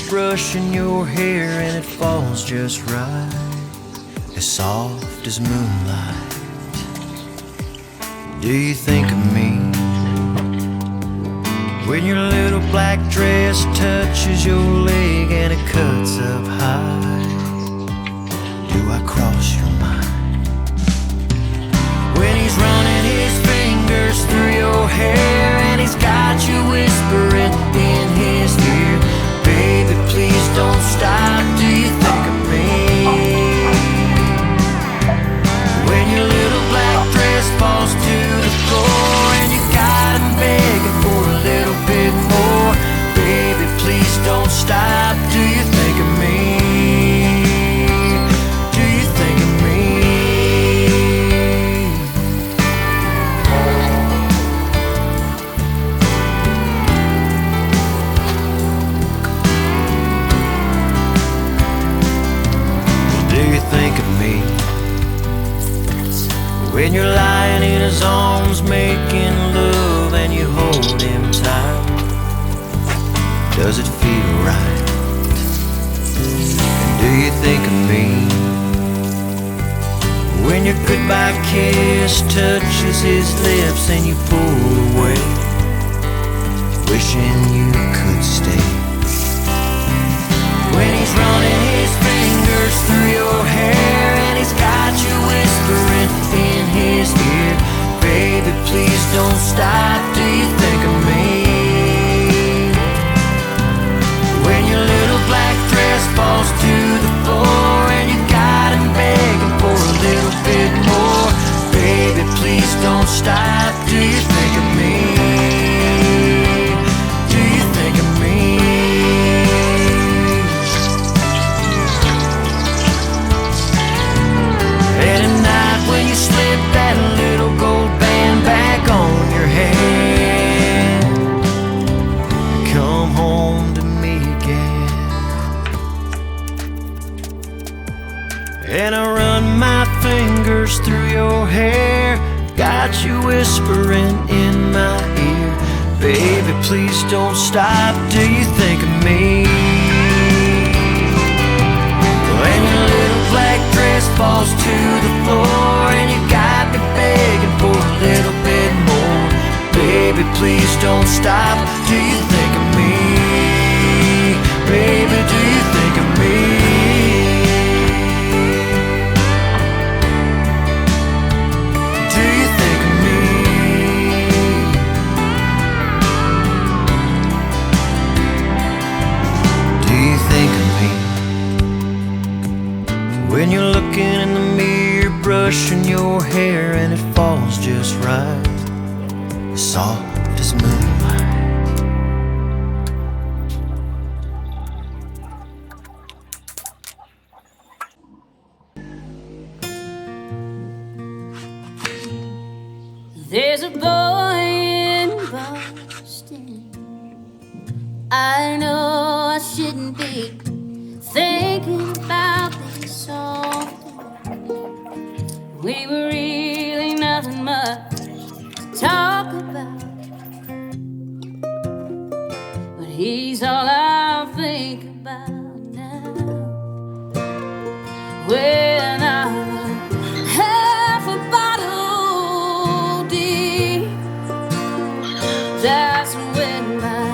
brushing your hair and it falls just right, as soft as moonlight. Do you think of me when your little black dress touches your leg and it cuts up high? Do I cross your mind when he's running his fingers through your hair and he's got you whispering in his ear, baby, please don't stop, do you think of me? When your little black dress falls to the floor and you got him begging for a little bit more, baby, please don't stop, do you think of me? Do you think of me? Do you think of me when you're lying in his arms making love and you hold him tight? Does it feel right? And do you think of me when your goodbye kiss touches his lips and you pull away, wishing you could stay? When he's running his fingers through your hair and he's got you whispering in his ear, baby, please don't stop, do you think of me? When your little black dress falls to the floor and you got him begging for a little bit more, baby, please don't stop, do you think of me? Do you think of me? And at night when you slip that little gold band back on your hand, come home to me again. And I run my fingers through your hair, got you whispering in my ear, baby, please don't stop, do you think of me? When your little black dress falls to the floor and you got me begging for a little bit more, baby, please don't stop, do you think of me? Baby, do you think of me? Do you think of me? Do you think of me when you're looking in the mirror, brushing your hair and it falls just right, as soft as moonlight? There's a boy in Boston. I know I shouldn't be thinking about this often. We were really nothing much to talk about, but he's all I think about now. When I'm half a bottle deep, that's when my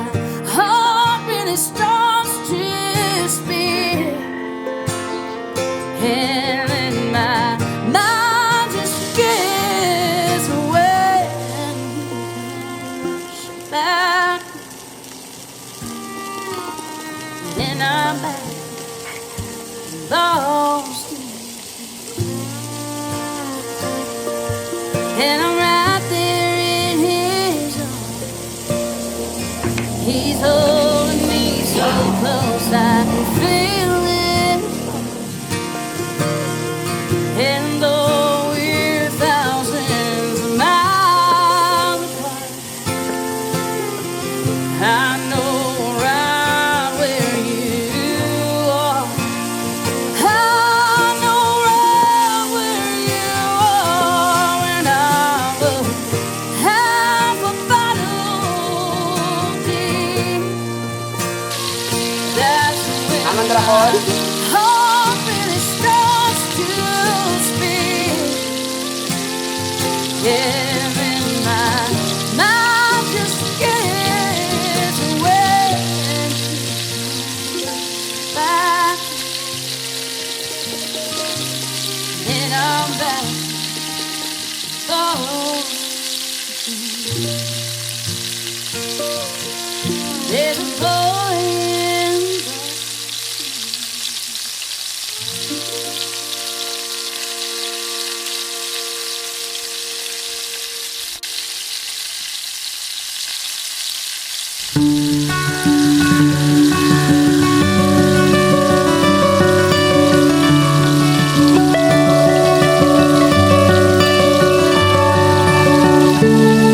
heart really starts to speak, and then my mind just gets away and push back, and then I'm back lost, and I'm right there in his arms. He's holding me so close I can feel it. And though we're thousands of miles apart, I know right where you are. I know right where you are. When I was half a bottle deep, that's Ang drakon? heart really starts to speak. Air in my mouth just gets wet. Back, then I'm back. Oh, there's a boy in the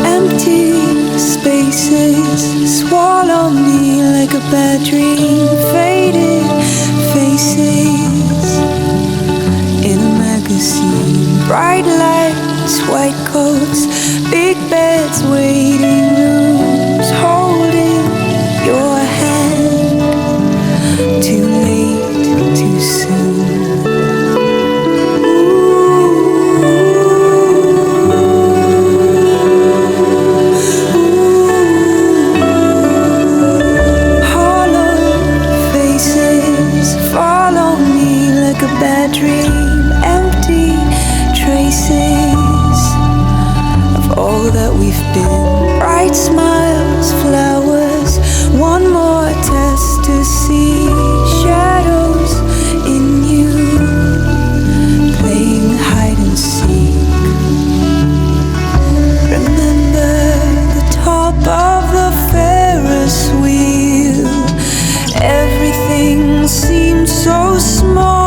Empty spaces swallow me like a bad dream. Faded faces in a magazine. Bright lights, white coats, big beds, waiting rooms, holding your hand. Too late, too soon. Follow me like a bad dream. Empty traces of all that we've been. Bright smiles, flowers, one more test to see. Shadows in you, playing hide and seek. Remember the top of the Ferris wheel. Everything seemed so small.